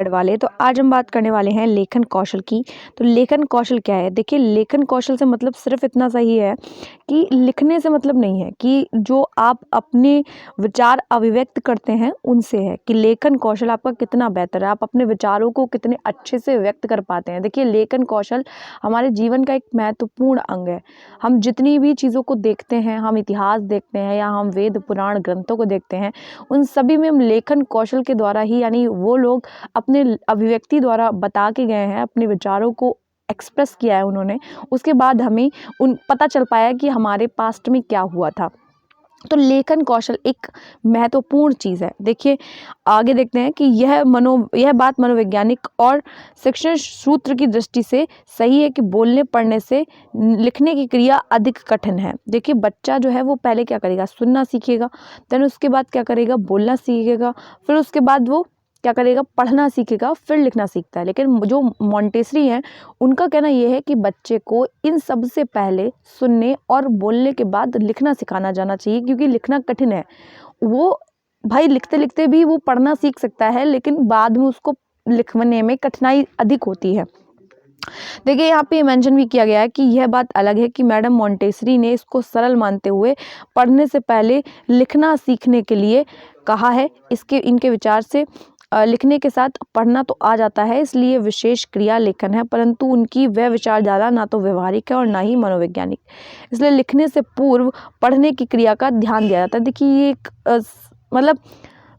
वाले। तो आज हम बात करने वाले हैं लेखन कौशल की। तो लेखन कौशल क्या है? देखिए, लेखन कौशल से मतलब सिर्फ इतना सही है कि लिखने से मतलब नहीं है कि जो आप अपने विचार अभिव्यक्त करते हैं उनसे है कि लेखन कौशल आपका कितना बेहतर है, आप अपने विचारों को कितने अच्छे से व्यक्त कर पाते हैं। देखिए, लेखन कौशल हमारे जीवन का एक महत्वपूर्ण अंग है। हम जितनी भी चीज़ों को देखते हैं, हम इतिहास देखते हैं या हम वेद पुराण ग्रंथों को देखते हैं, उन सभी में हम लेखन कौशल के द्वारा ही, यानी वो लोग अपने अभिव्यक्ति द्वारा बता के गए हैं, अपने विचारों को एक्सप्रेस किया है उन्होंने, उसके बाद हमें उन पता चल पाया कि हमारे पास्ट में क्या हुआ था। तो लेखन कौशल एक महत्वपूर्ण चीज़ है। देखिए, आगे देखते हैं कि यह बात मनोवैज्ञानिक और शिक्षण सूत्र की दृष्टि से सही है कि बोलने पढ़ने से लिखने की क्रिया अधिक कठिन है। देखिए, बच्चा जो है वो पहले क्या करेगा, सुनना सीखेगा, देन उसके बाद क्या करेगा, बोलना सीखेगा, फिर उसके बाद वो क्या करेगा, पढ़ना सीखेगा, फिर लिखना सीखता है। लेकिन जो मॉन्टेसरी हैं, उनका कहना ये है कि बच्चे को इन सब से पहले सुनने और बोलने के बाद लिखना सिखाना जाना चाहिए, क्योंकि लिखना कठिन है। वो भाई लिखते लिखते भी वो पढ़ना सीख सकता है, लेकिन बाद में उसको लिखने में कठिनाई अधिक होती है। देखिए, यहाँ पे मेंशन भी किया गया है कि यह बात अलग है कि मैडम मॉन्टेसरी ने इसको सरल मानते हुए पढ़ने से पहले लिखना सीखने के लिए कहा है। इनके विचार से लिखने के साथ पढ़ना तो आ जाता है, इसलिए विशेष क्रिया लेखन है, परंतु उनकी वह विचारधारा ना तो व्यवहारिक है और ना ही मनोवैज्ञानिक। इसलिए लिखने से पूर्व पढ़ने की क्रिया का ध्यान दिया जाता है। देखिए, ये एक मतलब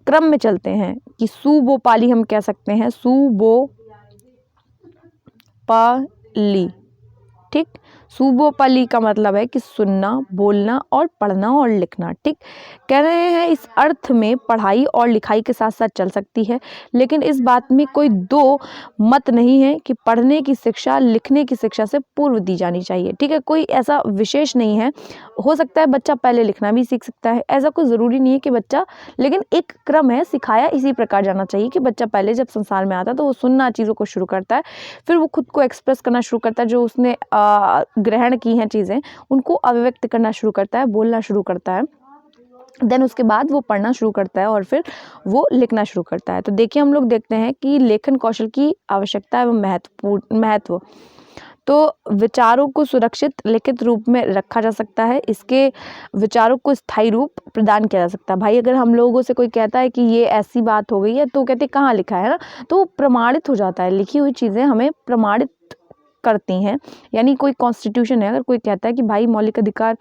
क्रम में चलते हैं कि सुबोपाली हम कह सकते हैं, सुबोपाली, ठीक। सुबोपाली का मतलब है कि सुनना, बोलना और पढ़ना और लिखना, ठीक। कह रहे हैं इस अर्थ में पढ़ाई और लिखाई के साथ साथ चल सकती है, लेकिन इस बात में कोई दो मत नहीं है कि पढ़ने की शिक्षा लिखने की शिक्षा से पूर्व दी जानी चाहिए, ठीक है। कोई ऐसा विशेष नहीं है, हो सकता है बच्चा पहले लिखना भी सीख सकता है, ऐसा कोई ज़रूरी नहीं है कि बच्चा, लेकिन एक क्रम है, सिखाया इसी प्रकार जाना चाहिए कि बच्चा पहले जब संसार में आता है तो वो सुनना चीज़ों को शुरू करता है, फिर वो खुद को एक्सप्रेस करना शुरू करता है, जो उसने ग्रहण की हैं चीज़ें उनको अभिव्यक्त करना शुरू करता है, बोलना शुरू करता है, देन उसके बाद वो पढ़ना शुरू करता है और फिर वो लिखना शुरू करता है। तो देखिए, हम लोग देखते हैं कि लेखन कौशल की आवश्यकता एवं महत्व। तो विचारों को सुरक्षित लिखित रूप में रखा जा सकता है, इसके विचारों को स्थायी रूप प्रदान किया जा सकता है। भाई, अगर हम लोगों से कोई कहता है कि ये ऐसी बात हो गई है, तो कहते कहाँ लिखा है ना, तो प्रमाणित हो जाता है। लिखी हुई चीज़ें हमें प्रमाणित करती हैं, यानी कोई कॉन्स्टिट्यूशन है, अगर कोई कहता है कि भाई मौलिक अधिकार,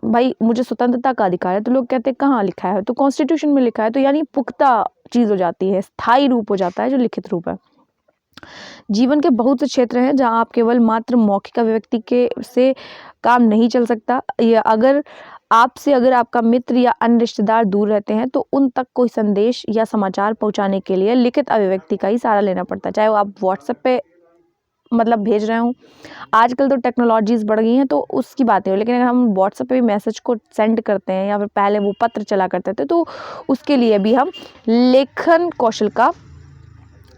भाई मुझे स्वतंत्रता का अधिकार है, तो लोग कहते हैं कहाँ लिखा है, तो कॉन्स्टिट्यूशन में लिखा है, तो यानी पुख्ता चीज़ हो जाती है, स्थायी रूप हो जाता है जो लिखित रूप है। जीवन के बहुत से क्षेत्र हैं जहाँ आप केवल मात्र मौखिक अभिव्यक्ति के से काम नहीं चल सकता, या अगर आपका मित्र या अन्य रिश्तेदार दूर रहते हैं तो उन तक कोई संदेश या समाचार पहुंचाने के लिए लिखित अभिव्यक्ति का ही सहारा लेना पड़ता है। चाहे वो आप व्हाट्सएप पे मतलब भेज रहे हूँ, आजकल तो टेक्नोलॉजीज़ बढ़ गई हैं तो उसकी बात है, लेकिन अगर हम व्हाट्सएप पे भी मैसेज को सेंड करते हैं या फिर पहले वो पत्र चला करते थे, तो उसके लिए भी हम लेखन कौशल का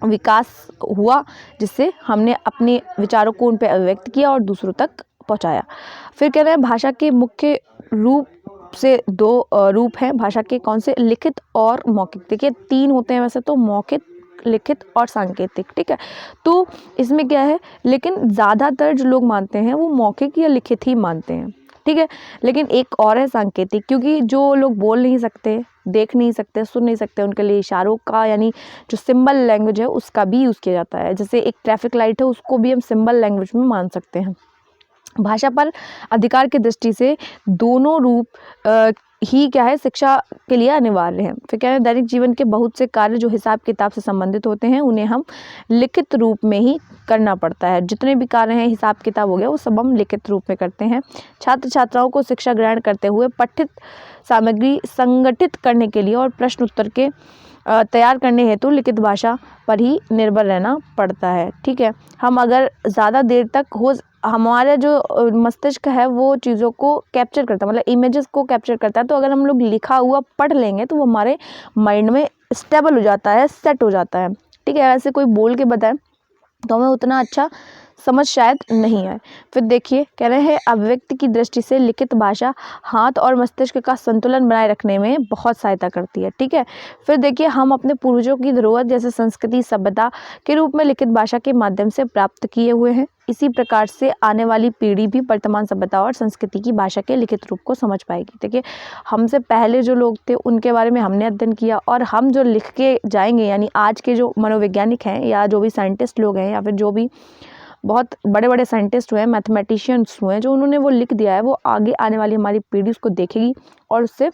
विकास हुआ, जिससे हमने अपने विचारों को उन पे अभिव्यक्त किया और दूसरों तक पहुंचाया। फिर कह रहे हैं भाषा के मुख्य रूप से दो रूप हैं भाषा के, कौन से, लिखित और मौखिक। देखिए, 3 होते हैं वैसे तो, मौखिक, लिखित और सांकेतिक, ठीक है। तो इसमें क्या है, लेकिन ज़्यादातर जो लोग मानते हैं वो मौखिक या लिखित ही मानते हैं, ठीक है। लेकिन एक और है सांकेतिक, क्योंकि जो लोग बोल नहीं सकते, देख नहीं सकते, सुन नहीं सकते, उनके लिए इशारों का, यानी जो सिंबल लैंग्वेज है उसका भी यूज़ किया जाता है। जैसे एक ट्रैफिक लाइट है, उसको भी हम सिंबल लैंग्वेज में मान सकते हैं। भाषा पर अधिकार की दृष्टि से दोनों रूप ही क्या है, शिक्षा के लिए अनिवार्य है। फिर क्या है, दैनिक जीवन के बहुत से कार्य जो हिसाब किताब से संबंधित होते हैं उन्हें हम लिखित रूप में ही करना पड़ता है। जितने भी कार्य हैं, हिसाब किताब हो गया, वो सब हम लिखित रूप में करते हैं। छात्र छात्राओं को शिक्षा ग्रहण करते हुए पठित सामग्री संगठित करने के लिए और प्रश्न उत्तर के तैयार करने हेतु लिखित भाषा पर ही निर्भर रहना पड़ता है, ठीक है। हम अगर ज़्यादा देर तक हमारा जो मस्तिष्क है वो चीज़ों को कैप्चर करता है, मतलब इमेजेस को कैप्चर करता है, तो अगर हम लोग लिखा हुआ पढ़ लेंगे तो वो हमारे माइंड में स्टेबल हो जाता है, सेट हो जाता है, ठीक है। ऐसे कोई बोल के बताए तो हमें उतना अच्छा समझ शायद नहीं आए। फिर देखिए कह रहे हैं अभिव्यक्ति की दृष्टि से लिखित भाषा हाथ और मस्तिष्क का संतुलन बनाए रखने में बहुत सहायता करती है। ठीक है, फिर देखिए हम अपने पूर्वजों की धरोहर जैसे संस्कृति सभ्यता के रूप में लिखित भाषा के माध्यम से प्राप्त किए हुए हैं। इसी प्रकार से आने वाली पीढ़ी भी वर्तमान सभ्यता और संस्कृति की भाषा के लिखित रूप को समझ पाएगी। देखिए हमसे पहले जो लोग थे उनके बारे में हमने अध्ययन किया और हम जो लिख के जाएंगे, यानी आज के जो मनोवैज्ञानिक हैं या जो भी साइंटिस्ट लोग हैं या फिर जो भी बहुत बड़े बड़े साइंटिस्ट हुए हैं, मैथमेटिशियंस हुए हैं, जो उन्होंने वो लिख दिया है वो आगे आने वाली हमारी पीढ़ी उसको देखेगी और उससे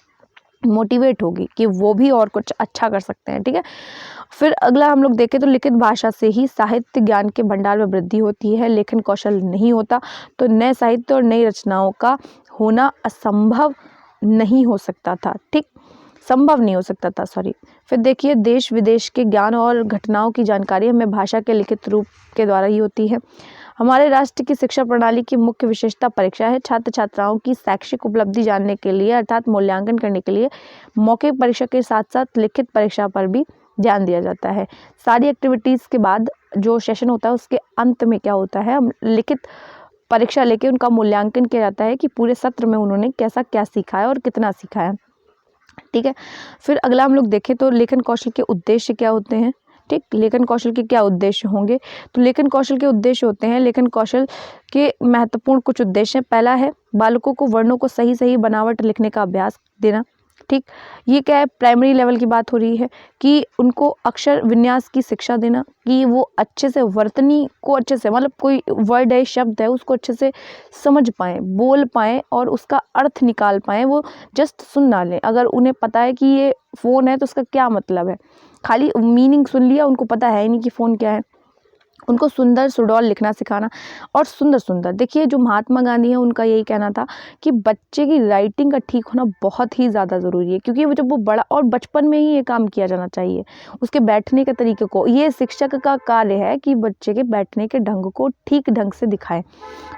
मोटिवेट होगी कि वो भी और कुछ अच्छा कर सकते हैं। ठीक है, फिर अगला हम लोग देखें तो लिखित भाषा से ही साहित्य ज्ञान के भंडार में वृद्धि होती है। लेखन कौशल नहीं होता तो नए साहित्य और नई रचनाओं का होना असंभव नहीं हो सकता था। ठीक, संभव नहीं हो सकता था, सॉरी। फिर देखिए देश विदेश के ज्ञान और घटनाओं की जानकारी हमें भाषा के लिखित रूप के द्वारा ही होती है। हमारे राष्ट्र की शिक्षा प्रणाली की मुख्य विशेषता परीक्षा है। छात्र छात्राओं की शैक्षिक उपलब्धि जानने के लिए अर्थात मूल्यांकन करने के लिए मौखिक परीक्षा के साथ साथ लिखित परीक्षा पर भी ध्यान दिया जाता है। सारी एक्टिविटीज़ के बाद जो सेशन होता है उसके अंत में क्या होता है, हम लिखित परीक्षा लेके उनका मूल्यांकन किया जाता है कि पूरे सत्र में उन्होंने कैसा क्या सीखा है और कितना सीखा है। ठीक है, फिर अगला हम लोग देखें तो लेखन कौशल के उद्देश्य क्या होते हैं। ठीक, लेखन कौशल के क्या उद्देश्य होंगे, तो लेखन कौशल के उद्देश्य होते हैं, लेखन कौशल के महत्वपूर्ण कुछ उद्देश्य हैं। पहला है बालकों को वर्णों को सही सही बनावट लिखने का अभ्यास देना। ठीक, ये क्या है, प्राइमरी लेवल की बात हो रही है कि उनको अक्षर विन्यास की शिक्षा देना कि वो अच्छे से वर्तनी को अच्छे से, मतलब कोई वर्ड है शब्द है उसको अच्छे से समझ पाएँ, बोल पाएँ और उसका अर्थ निकाल पाएँ। वो जस्ट सुन ना लें। अगर उन्हें पता है कि ये फ़ोन है तो उसका क्या मतलब है, खाली मीनिंग सुन लिया, उनको पता है ही नहीं कि फ़ोन क्या है। उनको सुंदर सुडौल लिखना सिखाना और सुंदर सुंदर, देखिए जो महात्मा गांधी हैं उनका यही कहना था कि बच्चे की राइटिंग का ठीक होना बहुत ही ज़्यादा ज़रूरी है, क्योंकि वो जब वो बड़ा और बचपन में ही ये काम किया जाना चाहिए। उसके बैठने के तरीके को, ये शिक्षक का कार्य है कि बच्चे के बैठने के ढंग को ठीक ढंग से दिखाएं,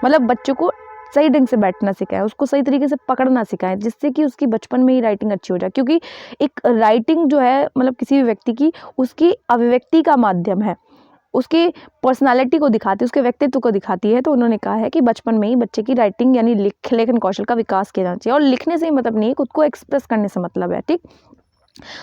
मतलब बच्चे को सही ढंग से बैठना सिखाएं, उसको सही तरीके से पकड़ना सिखाएं, जिससे कि उसकी बचपन में ही राइटिंग अच्छी हो जाए। क्योंकि एक राइटिंग जो है मतलब किसी भी व्यक्ति की उसकी अभिव्यक्ति का माध्यम है, उसकी पर्सनालिटी को दिखाती है, उसके व्यक्तित्व को दिखाती है। तो उन्होंने कहा है कि बचपन में ही बच्चे की राइटिंग यानी लेखन कौशल का विकास किया जाना चाहिए। और लिखने से ही मतलब नहीं है, खुद को एक्सप्रेस करने से मतलब है। ठीक,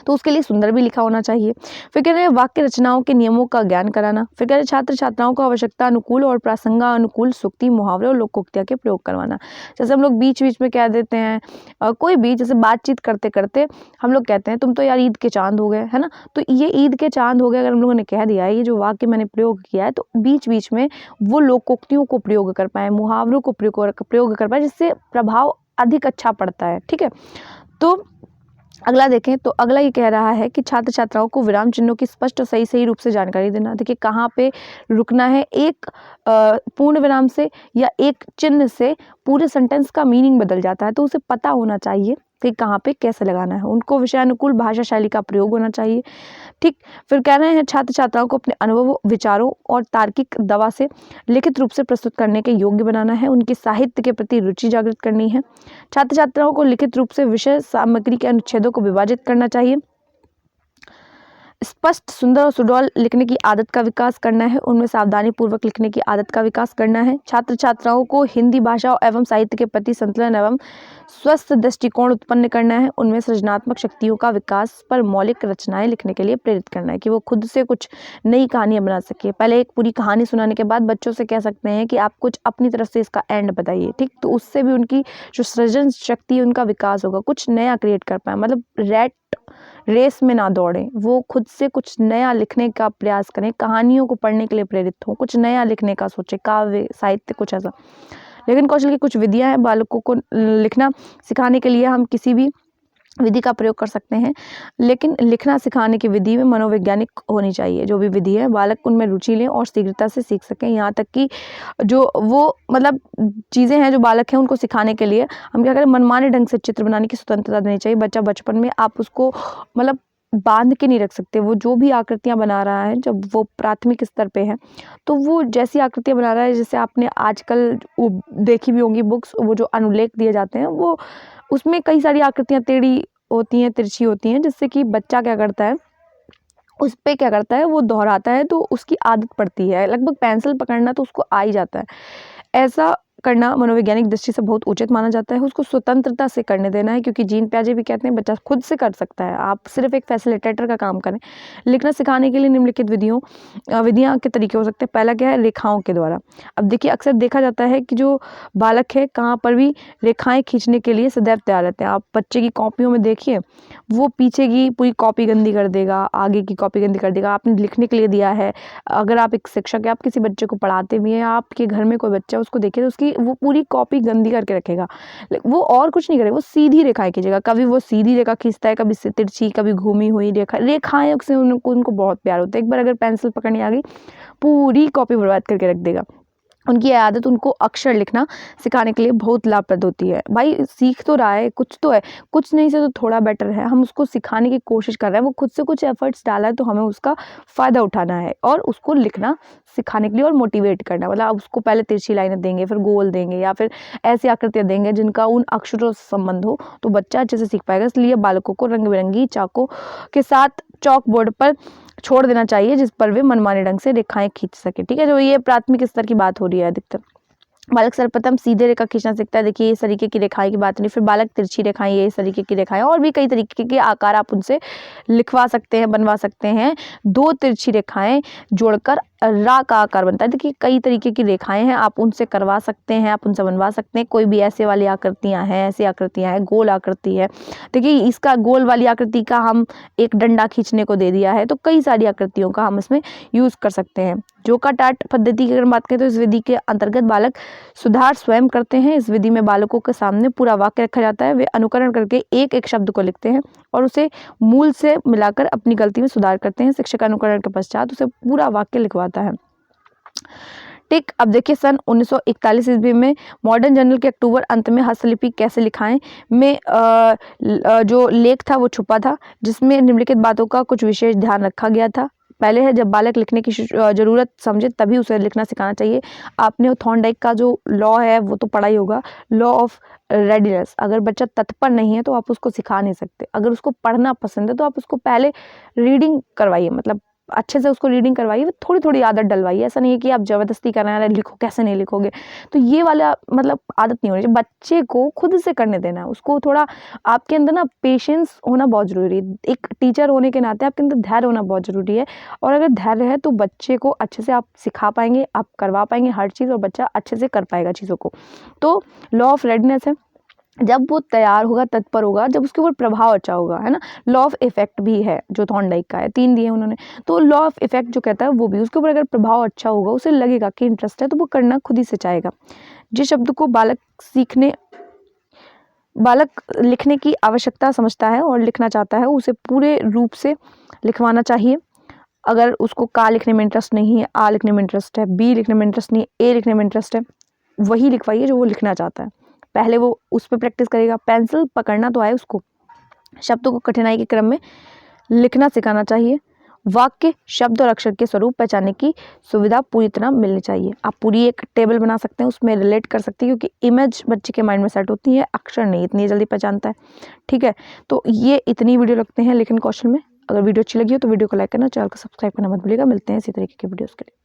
तो उसके लिए सुंदर भी लिखा होना चाहिए। फिर कह रहे हैं वाक्य रचनाओं के नियमों का ज्ञान कराना। फिर कह रहे हैं छात्र छात्राओं को आवश्यकता अनुकूल और प्रासंगानुकूल सूक्ति मुहावरे और लोकोक्तियाँ के प्रयोग करवाना। जैसे हम लोग बीच बीच में कह देते हैं कोई भी, जैसे बातचीत करते करते हम लोग कहते हैं तुम तो यार ईद के चांद हो गए, है ना। तो ये ईद के चांद हो गए अगर हम लोगों ने कह दिया, ये जो वाक्य मैंने प्रयोग किया है, तो बीच बीच में वो लोकोक्तियों को प्रयोग कर पाए, मुहावरों को प्रयोग कर पाए, जिससे प्रभाव अधिक अच्छा पड़ता है। ठीक है, तो अगला देखें तो अगला ये कह रहा है कि छात्र छात्राओं को विराम चिन्हों की स्पष्ट और सही रूप से जानकारी देना। देखिए कहाँ पे रुकना है, एक पूर्ण विराम से या एक चिन्ह से पूरे सेंटेंस का मीनिंग बदल जाता है, तो उसे पता होना चाहिए कि कहाँ पे कैसे लगाना है। उनको विषयानुकूल भाषा शैली का प्रयोग होना चाहिए। ठीक, फिर कह रहे हैं छात्र छात्राओं को अपने अनुभव, विचारों और तार्किक दवा से लिखित रूप से प्रस्तुत करने के योग्य बनाना है। उनकी साहित्य के प्रति रुचि जागृत करनी है। छात्र छात्राओं को लिखित रूप से विषय सामग्री के अनुच्छेदों को विभाजित करना चाहिए। स्पष्ट, सुंदर और सुडौल लिखने की आदत का विकास करना है। उनमें सावधानी पूर्वक लिखने की आदत का विकास करना है। छात्र छात्राओं को हिंदी भाषा एवं साहित्य के प्रति संतुलन एवं स्वस्थ दृष्टिकोण उत्पन्न करना है। उनमें सृजनात्मक शक्तियों का विकास पर मौलिक रचनाएं लिखने के लिए प्रेरित करना है, कि वो खुद से कुछ नई कहानियां बना सके। पहले एक पूरी कहानी सुनाने के बाद बच्चों से कह सकते हैं कि आप कुछ अपनी तरफ से इसका एंड बताइए। ठीक, तो उससे भी उनकी जो सृजन शक्ति है उनका विकास होगा, कुछ नया क्रिएट कर पाए, मतलब रेस में ना दौड़ें, वो खुद से कुछ नया लिखने का प्रयास करें, कहानियों को पढ़ने के लिए प्रेरित हों, कुछ नया लिखने का सोचें, काव्य साहित्य कुछ ऐसा। लेखन कौशल की कुछ विधियां हैं। बालकों को लिखना सिखाने के लिए हम किसी भी विधि का प्रयोग कर सकते हैं, लेकिन लिखना सिखाने की विधि में मनोवैज्ञानिक होनी चाहिए। जो भी विधि है बालक उनमें रुचि लें और शीघ्रता से सीख सकें। यहाँ तक कि जो वो मतलब चीज़ें हैं जो बालक हैं उनको सिखाने के लिए हम क्या करें, मनमाने ढंग से चित्र बनाने की स्वतंत्रता देनी चाहिए। बच्चा बचपन में आप उसको मतलब बांध के नहीं रख सकते। वो जो भी आकृतियाँ बना रहा है जब वो प्राथमिक स्तर पे है, तो वो जैसी आकृतियाँ बना रहा है, जैसे आपने आजकल देखी भी होंगी बुक्स, वो जो अनुलेख दिए जाते हैं, वो उसमें कई सारी आकृतियाँ टेढ़ी होती हैं, तिरछी होती हैं, जिससे कि बच्चा क्या करता है, उस पे क्या करता है, वो दोहराता है तो उसकी आदत पड़ती है। लगभग पेंसिल पकड़ना तो उसको आ ही जाता है। ऐसा करना मनोवैज्ञानिक दृष्टि से बहुत उचित माना जाता है। उसको स्वतंत्रता से करने देना है, क्योंकि जीन पियाजे भी कहते हैं बच्चा खुद से कर सकता है, आप सिर्फ एक फैसिलिटेटर का काम करें। लिखना सिखाने के लिए निम्नलिखित विधियाँ के तरीके हो सकते हैं। पहला क्या है, रेखाओं के द्वारा। अब देखिए अक्सर देखा जाता है कि जो बालक है कहाँ पर भी रेखाएं खींचने के लिए सदैव तैयार रहते हैं। आप बच्चे की कॉपियों में देखिए, वो पीछे की पूरी कॉपी गंदी कर देगा, आगे की कॉपी गंदी कर देगा। आपने लिखने के लिए दिया है, अगर आप एक शिक्षक है, आप किसी बच्चे को पढ़ाते भी हैं, आपके घर में कोई बच्चा है उसको देखिए तो उसकी वो पूरी कॉपी गंदी करके रखेगा। वो और कुछ नहीं करेगा, वो सीधी रेखाएं खींचेगा। कभी वो सीधी रेखा खींचता है, कभी तिरछी, कभी घूमी हुई रेखाएं से उनको बहुत प्यार होता है। एक बार अगर पेंसिल पकड़नी आ गई, पूरी कॉपी बर्बाद करके रख देगा। उनकी आदत उनको अक्षर लिखना सिखाने के लिए बहुत लाभप्रद होती है। भाई सीख तो रहा है, कुछ तो है, कुछ नहीं से तो थोड़ा बेटर है। हम उसको सिखाने की कोशिश कर रहे हैं, वो खुद से कुछ एफर्ट्स डाला है तो हमें उसका फ़ायदा उठाना है और उसको लिखना सिखाने के लिए और मोटिवेट करना है। मतलब आप उसको पहले तिरछी लाइनें देंगे, फिर गोल देंगे या फिर ऐसी आकृतियाँ देंगे जिनका उन अक्षरों से संबंध हो, तो बच्चा अच्छे से सीख पाएगा। इसलिए बालकों को रंग बिरंगी चाकों के साथ चॉक बोर्ड पर छोड़ देना चाहिए, जिस पर वे मनमाने ढंग से रेखाएं खींच सके। ठीक है, जो ये प्राथमिक स्तर की बात हो रही है। अधिकतर बालक सर्वप्रथम सीधे रेखा खींचना सीखता है। देखिए इस तरीके की रेखाएं की बात नहीं, फिर बालक तिरछी रेखाएं, ये इस तरीके की रेखाएं, और भी कई तरीके के आकार आप उनसे लिखवा सकते हैं, बनवा सकते हैं। दो तिरछी रेखाएं जोड़कर रा का आकार बनता है। देखिए कई तरीके की रेखाएं हैं, आप उनसे करवा सकते हैं, आप उनसे बनवा सकते हैं। कोई भी ऐसे वाली आकृतियां हैं, ऐसी आकृतियां हैं, गोल आकृति है। देखिए इसका गोल वाली आकृति का हम एक डंडा खींचने को दे दिया है, तो कई सारी आकृतियों का हम इसमें यूज कर सकते हैं। जोका टाट पद्धति की अगर बात करें तो इस विधि के अंतर्गत बालक सुधार स्वयं करते हैं। इस विधि में बालकों के सामने पूरा वाक्य रखा जाता है, वे अनुकरण करके एक एक शब्द को लिखते हैं और उसे मूल से मिलाकर अपनी गलती में सुधार करते हैं। शिक्षक अनुकरण के पश्चात उसे पूरा वाक्य लिखवाता है। ठीक, अब देखिए सन 1941 ईस्वी में मॉडर्न जर्नल के अक्टूबर अंत में हस्तलिपि कैसे लिखाएं में जो लेख था वो छुपा था, जिसमें निम्नलिखित बातों का कुछ विशेष ध्यान रखा गया था। पहले है, जब बालक लिखने की ज़रूरत समझे तभी उसे लिखना सिखाना चाहिए। आपने थॉर्नडाइक का जो लॉ है वो तो पढ़ा ही होगा, लॉ ऑफ रेडीनेस। अगर बच्चा तत्पर नहीं है तो आप उसको सिखा नहीं सकते। अगर उसको पढ़ना पसंद है तो आप उसको पहले रीडिंग करवाइए, मतलब अच्छे से उसको रीडिंग करवाइए, थोड़ी थोड़ी आदत डलवाइए। ऐसा नहीं है कि आप ज़बरदस्ती कर रहे हैं, लिखो, कैसे नहीं लिखोगे, तो ये वाला मतलब आदत नहीं होनी चाहिए। बच्चे को खुद से करने देना है, उसको थोड़ा आपके अंदर ना पेशेंस होना बहुत ज़रूरी है। एक टीचर होने के नाते आपके अंदर धैर्य होना बहुत ज़रूरी है, और अगर धैर्य है तो बच्चे को अच्छे से आप सिखा पाएंगे, आप करवा पाएंगे हर चीज़, और बच्चा अच्छे से कर पाएगा चीज़ों को। तो लॉ ऑफ रेडनेस है, जब वो तैयार होगा, तत्पर होगा, जब उसके ऊपर प्रभाव अच्छा होगा, है ना। लॉ ऑफ इफेक्ट भी है जो थॉर्नडाइक का है, 3 दिए उन्होंने। तो लॉ ऑफ इफेक्ट जो कहता है वो भी, उसके ऊपर अगर प्रभाव अच्छा होगा, उसे लगेगा कि इंटरेस्ट है, तो वो करना खुद ही से चाहेगा। जिस शब्द को बालक लिखने की आवश्यकता समझता है और लिखना चाहता है, उसे पूरे रूप से लिखवाना चाहिए। अगर उसको का लिखने में इंटरेस्ट नहीं है, आ लिखने में इंटरेस्ट है, बी लिखने में इंटरेस्ट नहीं है, ए लिखने में इंटरेस्ट है, वही लिखवाइए जो वो लिखना चाहता है। पहले वो उस पर प्रैक्टिस करेगा। पेंसिल पकड़ना तो आए उसको, शब्दों को कठिनाई के क्रम में लिखना सिखाना चाहिए। वाक्य, शब्द और अक्षर के स्वरूप पहचानने की सुविधा पूरी तरह मिलनी चाहिए। आप पूरी एक टेबल बना सकते हैं, उसमें रिलेट कर सकते हैं, क्योंकि इमेज बच्चे के माइंड में सेट होती है, अक्षर नहीं इतनी जल्दी पहचानता है। ठीक है, तो ये इतनी वीडियो लगते हैं लेखन कौशल में। अगर वीडियो अच्छी लगी हो तो वीडियो को लाइक करना, चैनल को सब्सक्राइब करना मत भूलिएगा। मिलते हैं इसी तरीके की वीडियोज़ के लिए।